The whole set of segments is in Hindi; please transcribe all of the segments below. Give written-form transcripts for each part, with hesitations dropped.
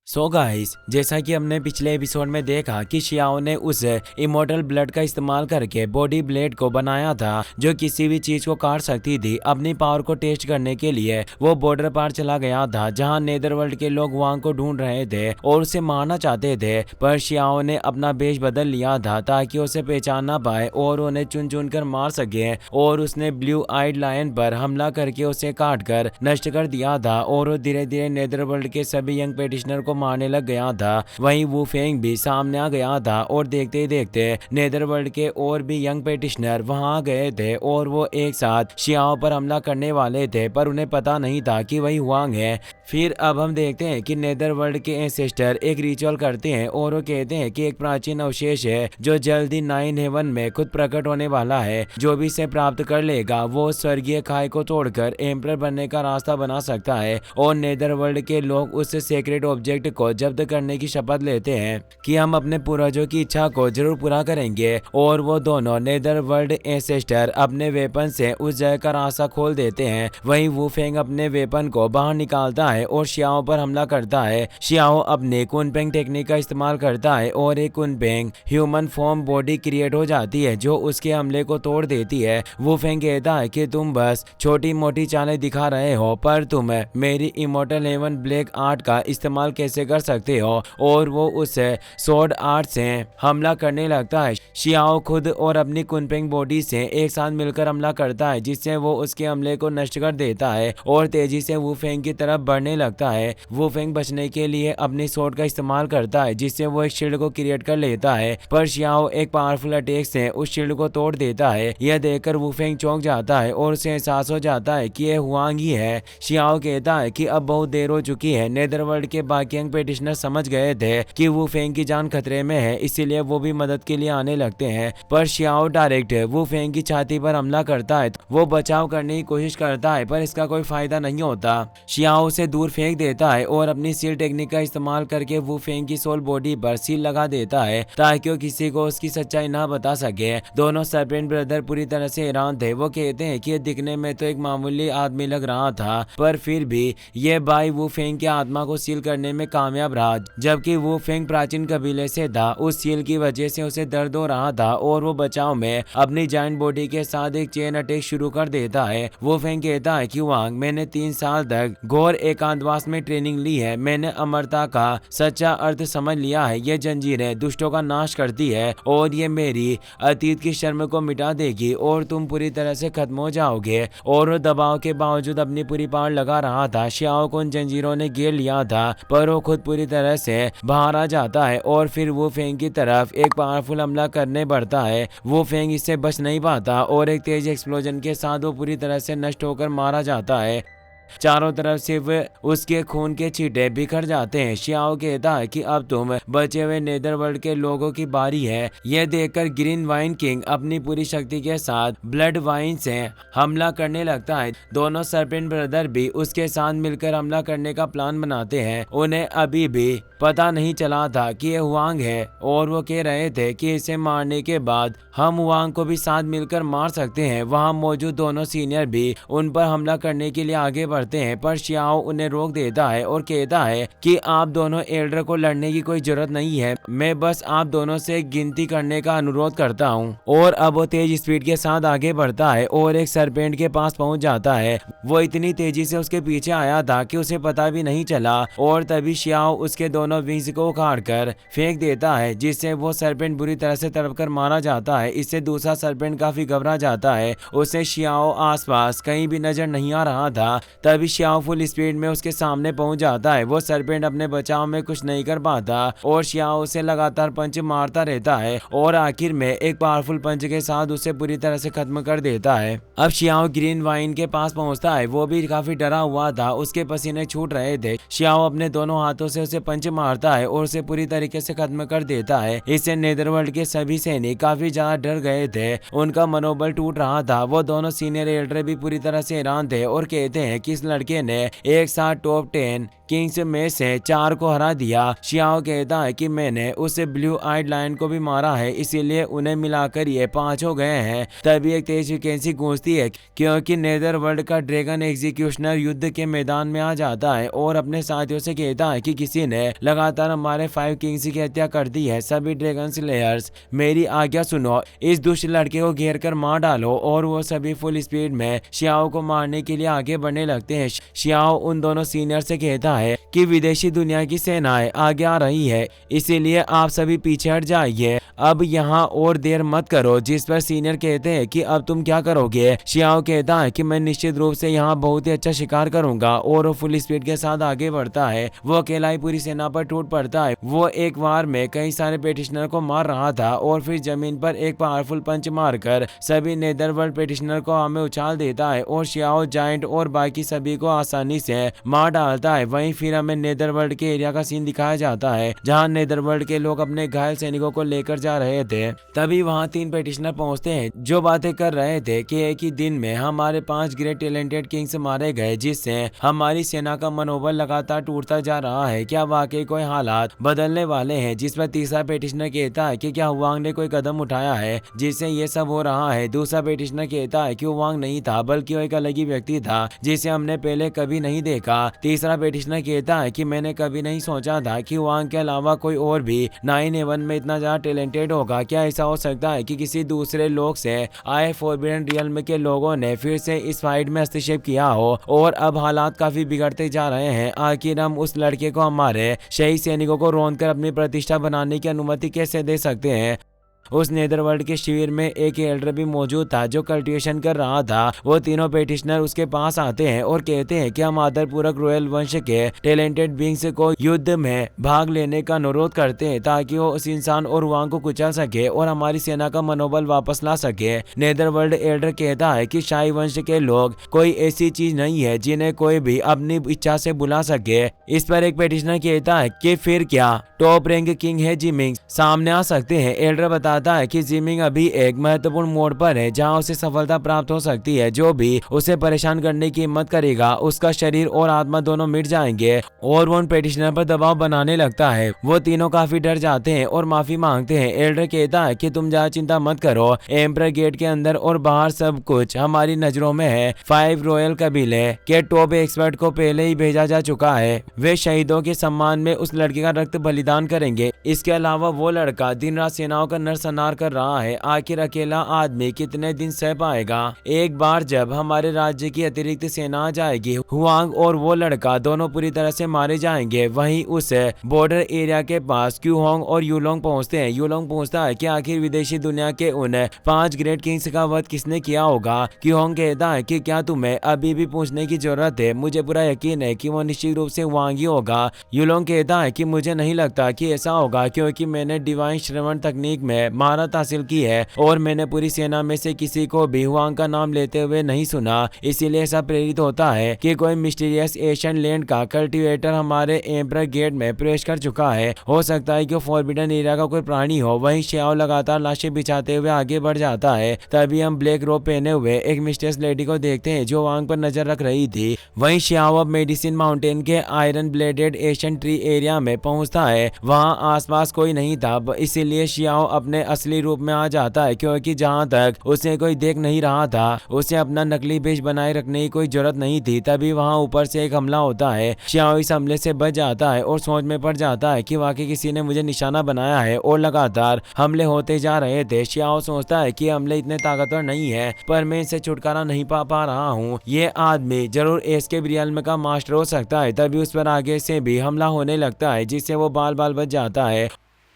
सो गाइस, जैसा कि हमने पिछले एपिसोड में देखा कि शियाओ ने उस इमोर्टल ब्लड का इस्तेमाल करके बॉडी ब्लेड को बनाया था जो किसी भी चीज को काट सकती थी। अपनी पावर को टेस्ट करने के लिए वो बॉर्डर पार चला गया था जहां नेदरवर्ल्ड के लोग वांग को ढूंढ रहे थे और उसे मारना चाहते थे, पर शियाओ ने अपना वेश बदल लिया था ताकि उसे पहचान ना पाए और उन्हें चुन चुन कर मार सके। और उसने ब्लू आइड लायन पर हमला करके उसे काट कर नष्ट कर दिया था और वो धीरे धीरे नेदरवर्ल्ड के सभी यंग पेटिशनर को मारने लग गया था। वहीं वू फेंग भी सामने आ गया था और देखते ही देखते नेदरवर्ल्ड के और भी यंग पेटिशनर वहां आ गए थे और वो एक साथ शियाओ पर हमला करने वाले थे, पर उन्हें पता नहीं था कि वही हुआंग है। फिर अब हम देखते हैं कि नेदरवर्ल्ड के एंसेस्टर एक रिचुअल करते हैं और वो कहते हैं कि एक प्राचीन अवशेष है जो जल्दी 9 हेवन में खुद प्रकट होने वाला है। जो भी इसे प्राप्त कर लेगा वो स्वर्गीय खाई को तोड़कर एम्परर बनने का रास्ता बना सकता है। और नेदरवर्ल्ड के लोग उस सेक्रेट ऑब्जेक्ट को जब्त करने की शपथ लेते हैं कि हम अपने पूर्वजों की इच्छा को जरूर पूरा करेंगे। और वो दोनों नेदरवर्ल्ड एंसेस्टर अपने वेपन से उस जगह का रास्ता खोल देते हैं। वहीं वू फेंग अपने वेपन को बाहर निकालता है और शियाओ पर हमला करता है। शियाओ अपने कुनपेंग टेक्निक का इस्तेमाल करता है और एक कुनपेंग ह्यूमन फॉर्म बॉडी क्रिएट हो जाती है जो उसके हमले को तोड़ देती है। वू फेंग कहता है कि तुम बस छोटी मोटी चालें दिखा रहे हो, पर तुम मेरी इमोर्टल हेवन ब्लैक आर्ट का इस्तेमाल कैसे कर सकते हो। और वो उस स्वॉर्ड आर्ट से हमला करने लगता है। शियाओ खुद और अपनी कुनपेंग बॉडी से एक साथ मिलकर हमला करता है जिससे वो उसके हमले को नष्ट कर देता है और तेजी से वू फेंग की तरफ बढ़ने लगता है। वू फेंग बचने के लिए अपनी स्वॉर्ड का इस्तेमाल करता है जिससे वो एक शील्ड को क्रिएट कर लेता है, पर शियाओ एक पावरफुल अटैक से उस शील्ड को तोड़ देता है। यह देखकर वू फेंग चौंक जाता है और उसे एहसास हो जाता है कि यह हुआंग ही है। शियाओ कहता है कि अब बहुत देर हो चुकी है। नेदरवर्ल्ड के बाकी यंग पेटिशनर समझ गए थे कि वू फेंग की जान खतरे में है, इसीलिए वो भी मदद के लिए आने लगते हैं, पर शियाओ डायरेक्ट वू फेंग की छाती पर हमला करता है। वो बचाव करने की कोशिश करता है पर इसका कोई फायदा नहीं होता। शियाओ उसे दूर फेंक देता है और अपनी सील टेक्निक का इस्तेमाल करके वू फेंग की सोल बॉडी पर सील लगा देता है ताकि वो किसी को उसकी सच्चाई ना बता सके। दोनों सर्पेंट ब्रदर पूरी तरह से हैरान थे। वो कहते हैं कि ये दिखने में तो एक मामूली आदमी लग रहा था, पर फिर भी ये बाई वू फेंग की आत्मा को सील करने में कामयाब रहा। जबकि वू फेंग प्राचीन कबीले से था, उस सील की वजह से उसे दर्द हो रहा था और वो बचाव में अपनी जायंट बॉडी के साथ एक चेन अटैक शुरू कर देता है। वू फेंग कहता है कि वांग, मैंने 3 साल तक घोर एकांतवास में ट्रेनिंग ली है। मैंने अमरता का सच्चा अर्थ समझ लिया है। ये जंजीरें दुष्टों का नाश करती है और ये मेरी अतीत की शर्म को मिटा देगी और तुम पूरी तरह से खत्म हो जाओगे। और वो दबाव के बावजूद अपनी पूरी पावर लगा रहा था। शियाओ को उन जंजीरों ने घेर लिया था, पर वो खुद पूरी तरह से बाहर आ जाता है और फिर वू फेंग की तरफ एक पावरफुल हमला करने बढ़ता है। वू फेंग इससे बच नहीं पाता और एक तेज एक्सप्लोजन के साथ वो पूरी तरह से नष्ट होकर मारा जाता है। चारों तरफ सिर्फ उसके खून के छींटे बिखर जाते हैं। शियाओ कहता है कि अब तुम बचे हुए नेदरवर्ल्ड के लोगों की बारी है। यह देखकर ग्रीन वाइन किंग अपनी पूरी शक्ति के साथ ब्लड वाइन से हमला करने लगता है। दोनों सर्पेंट ब्रदर भी उसके साथ मिलकर हमला करने का प्लान बनाते हैं। उन्हें अभी भी पता नहीं चला था कि यह हुआंग है और वो कह रहे थे कि इसे मारने के बाद हम हुआंग को भी साथ मिलकर मार सकते हैं। वहां मौजूद दोनों सीनियर भी उन पर हमला करने के लिए आगे बढ़ते हैं, पर शियाओ उन्हें रोक देता है और कहता है कि आप दोनों एल्डर को लड़ने की कोई जरूरत नहीं है। मैं बस आप दोनों से गिनती करने का अनुरोध करता हूँ। और अब वो तेज स्पीड के साथ आगे बढ़ता है और एक सरपेंट के पास पहुंच जाता है। वो इतनी तेजी से उसके पीछे आया था कि उसे पता भी नहीं चला और तभी शियाओ उसके दोनों विंग्स को उखाड़ कर फेंक देता है जिससे वो सरपेंट बुरी तरह से तड़प कर मारा जाता है। इससे दूसरा सरपेंट काफी घबरा जाता है। उसे शियाओ आसपास कहीं भी नजर नहीं आ रहा था। तभी शियाओ फुल स्पीड में उसके सामने पहुंच जाता है। वो सरपेंट अपने बचाव में कुछ नहीं कर पाता और शियाओ उसे लगातार पंच मारता रहता है और आखिर में एक पावरफुल पंच के साथ उसे पूरी तरह से खत्म कर देता है। अब शियाओ ग्रीन वाइन के पास पहुंचता है। वो भी काफी डरा हुआ था, उसके पसीने छूट रहे थे। शियाओ अपने दोनों हाथों से उसे पंच मारता है और उसे पूरी तरीके से खत्म कर देता है। इससे नेदरवर्ल्ड के सभी सैनिक काफी ज्यादा डर गए थे, उनका मनोबल टूट रहा था। वो दोनों सीनियर एल्डर भी पूरी तरह से हैरान थे और कहते हैं कि इस लड़के ने एक साथ टॉप 10 किंग्स में से 4 को हरा दिया। शियाओ कहता है कि मैंने उस ब्लू आइड लायन को भी मारा है, इसीलिए उन्हें मिलाकर ये 5 हो गए हैं। तभी एक तेज फ्रीक्वेंसी गूंजती है क्योंकि नेदरवर्ल्ड का ड्रैगन एग्जीक्यूशनर युद्ध के मैदान में आ जाता है और अपने साथियों से कहता है कि किसी ने लगातार हमारे 5 किंग्स की हत्या कर दी है। सभी ड्रैगन स्लेयर्स मेरी आज्ञा सुनो, इस दुष्ट लड़के को घेर कर मार डालो। और वो सभी फुल स्पीड में शियाओ को मारने के लिए आगे बढ़ने लगते हैं। शियाओ उन दोनों सीनियर से कहता है कि विदेशी दुनिया की सेनाएं आगे आ रही है, इसीलिए आप सभी पीछे हट जाइए, अब यहाँ और देर मत करो। जिस पर सीनियर कहते हैं कि अब तुम क्या करोगे। शियाओ कहता है कि मैं निश्चित रूप से यहाँ बहुत ही अच्छा शिकार करूंगा और वो फुल स्पीड के साथ आगे बढ़ता है। वो अकेला ही पूरी सेना पर टूट पड़ता है। वो एक बार में कई सारे पेटिशनर को मार रहा था और फिर जमीन पर एक पावरफुल पंच मारकर सभी नेदरवर्ल्ड पेटिशनर को हमें उछाल देता है और शियाओ जायंट और बाकी सभी को आसानी से मार डालता है। वहीं फिर हमें नेदरवर्ल्ड के एरिया का सीन दिखाया जाता है जहां नेदरवर्ल्ड के लोग अपने घायल सैनिकों को लेकर जा रहे थे। तभी वहां 3 पेटिशनर पहुंचते हैं जो बातें कर रहे थे कि एक ही दिन में हमारे 5 ग्रेट टैलेंटेड किंग्स मारे गए, जिससे हमारी सेना का मनोबल लगातार टूटता जा रहा है। क्या वाकई कोई हालात बदलने वाले हैं। जिस पर तीसरा पेटिशनर कहता है कि क्या हुआंग ने कोई कदम उठाया है जिससे ये सब हो रहा है। दूसरा पेटिशनर कहता है कि हुआंग नहीं था बल्कि वो एक अलग ही व्यक्ति था जिसे हमने पहले कभी नहीं देखा। तीसरा पेटिशनर कहता है कि मैंने कभी नहीं सोचा था कि हुआंग के अलावा कोई और भी 9/11 में इतना ज्यादा टैलेंटेड होगा। क्या ऐसा हो सकता है कि किसी दूसरे लोग से आए फॉरबिडन रियल्म के लोगों ने फिर से इस फाइट में हस्तक्षेप किया हो और अब हालात काफी बिगड़ते जा रहे हैं। आखिर हम उस लड़के को हमारे शहीद सैनिकों को रोंदकर अपनी प्रतिष्ठा बनाने की अनुमति कैसे दे सकते हैं। उस नेदरवर्ल्ड के शिविर में एक एल्डर भी मौजूद था जो कल्टिवेशन कर रहा था। वो तीनों पेटिशनर उसके पास आते हैं और कहते हैं कि हम आदरपूर्वक रॉयल वंश के टैलेंटेड बींग्स को युद्ध में भाग लेने का अनुरोध करते हैं ताकि वो उस इंसान और हुआंग को कुचल सके और हमारी सेना का मनोबल वापस ला सके। नेदरवर्ल्ड एल्डर कहता है कि शाही वंश के लोग कोई ऐसी चीज नहीं है जिन्हें कोई भी अपनी इच्छा से बुला सके। इस पर एक पेटिशनर कहता है कि फिर क्या टॉप रैंक किंग है जिमिंग सामने आ सकते हैं। एल्डर बताता है कि जिमिंग अभी एक महत्वपूर्ण मोड़ पर है जहां उसे सफलता प्राप्त हो सकती है। जो भी उसे परेशान करने की हिम्मत करेगा उसका शरीर और आत्मा दोनों मिट जाएंगे। और वो उन पेटिशनर पर दबाव बनाने लगता है। वो तीनों काफी डर जाते हैं और माफी मांगते हैं। एल्डर कहता है कि तुम ज्यादा चिंता मत करो, एम्परर गेट के अंदर और बाहर सब कुछ हमारी नजरों में है। 5 रॉयल कबीले के टॉप एक्सपर्ट को पहले ही भेजा जा चुका है। वे शहीदों के सम्मान में उस लड़के का रक्त बलिदान करेंगे। इसके अलावा वो लड़का दिन रात सेनाओं का नरसंहार कर रहा है। आखिर अकेला आदमी कितने दिन सह पाएगा। एक बार जब हमारे राज्य की अतिरिक्त सेना आ जाएगी, हुआंग और वो लड़का दोनों पूरी तरह से मारे जाएंगे। वहीं उस बॉर्डर एरिया के पास क्यूहोंग और यूलोंग पहुंचते हैं। यूलोंग पूछता है कि आखिर विदेशी दुनिया के उन 5 ग्रेट किंग्स का वध किसने किया होगा। क्यूहोंग कहता है कि क्या तुम्हें अभी भी पूछने की जरूरत है, मुझे पूरा यकीन है कि वो निश्चित रूप से हुआंग ही होगा। यूलोंग कहता है कि मुझे नहीं लगता कि ऐसा होगा क्योंकि मैंने डिवाइन श्रवण तकनीक में महारत हासिल की है और मैंने पूरी सेना में से किसी को भी हुआंग का नाम लेते हुए नहीं सुना। इसीलिए ऐसा प्रेरित होता है कि कोई मिस्टीरियस एशियन लैंड का कल्टीवेटर हमारे एम्परर गेट में प्रवेश कर चुका है। हो सकता है कि फॉरबिडन एरिया का कोई प्राणी हो। वहीं शियाओ लगातार लाशें बिछाते हुए आगे बढ़ जाता है। तभी हम ब्लैक रोब पहने हुए एक मिस्टीरियस लेडी को देखते हैं जो हुआंग पर नजर रख रही थी। वहीं शियाओ अब मेडिसिन माउंटेन के iron blooded Asian tree area में पहुंचता है। वहां आसपास कोई नहीं था, इसीलिए शियाओ अपने असली रूप में आ जाता है क्योंकि जहां तक उसे कोई देख नहीं रहा था उसे अपना नकली भेष बनाए रखने की कोई जरूरत नहीं थी। तभी वहां ऊपर से एक हमला होता है। शियाओ इस हमले से बच जाता है और सोच में पड़ जाता है कि वाकई किसी ने मुझे निशाना बनाया है और लगातार हमले होते जा रहे थे। शियाओ सोचता है कि हमले इतने ताकतवर नहीं है पर मैं इनसे छुटकारा नहीं पा रहा हूँ। ये आदमी जरूर एस्केप रियल्म का मास्टर हो सकता है। तभी उस पर आगे से भी हमला होने लगता है जिससे वो बाल बाल बच जाता है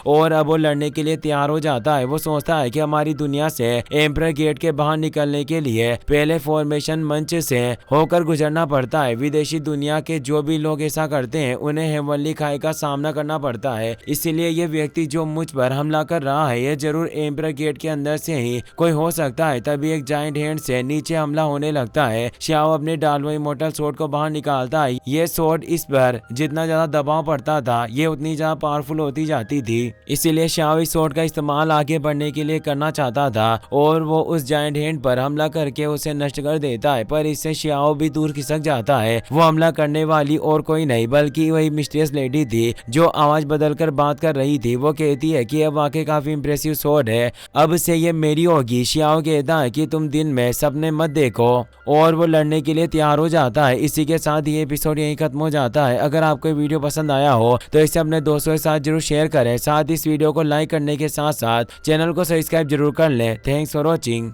और अब वो लड़ने के लिए तैयार हो जाता है। वो सोचता है कि हमारी दुनिया से एम्परर गेट के बाहर निकलने के लिए पहले फॉर्मेशन मंच से होकर गुजरना पड़ता है। विदेशी दुनिया के जो भी लोग ऐसा करते हैं उन्हें हेवनली खाई का सामना करना पड़ता है। इसीलिए ये व्यक्ति जो मुझ पर हमला कर रहा है ये जरूर एम्परर गेट के अंदर से ही कोई हो सकता है। तभी एक जायंट हैंड से नीचे हमला होने लगता है। शियाओ अपने डालवो इमोर्टल स्वॉर्ड को बाहर निकालता है। ये स्वॉर्ड इस पर जितना ज्यादा दबाव पड़ता था ये उतनी ज्यादा पावरफुल होती जाती थी। इसीलिए शाओ इस स्वॉर्ड का इस्तेमाल आगे बढ़ने के लिए करना चाहता था और वो उस जायंट हैंड पर हमला करके उसे नष्ट कर देता है, पर इससे शियाओ भी दूर खिसक जाता है। वो हमला करने वाली और कोई नहीं बल्कि वही मिस्टीरियस लेडी थी जो आवाज बदलकर बात कर रही थी। वो कहती है कि अब वाकई काफी इंप्रेसिव स्वॉर्ड है, अब से ये मेरी होगी। शियाओ कहता है कि तुम दिन में सपने मत देखो और वो लड़ने के लिए तैयार हो जाता है। इसी के साथ ये एपिसोड यहीं खत्म हो जाता है। अगर आपको वीडियो पसंद आया हो तो इसे अपने दोस्तों के साथ जरूर शेयर करें। साथ इस वीडियो को लाइक करने के साथ साथ चैनल को सब्सक्राइब जरूर कर लें। Thanks for watching.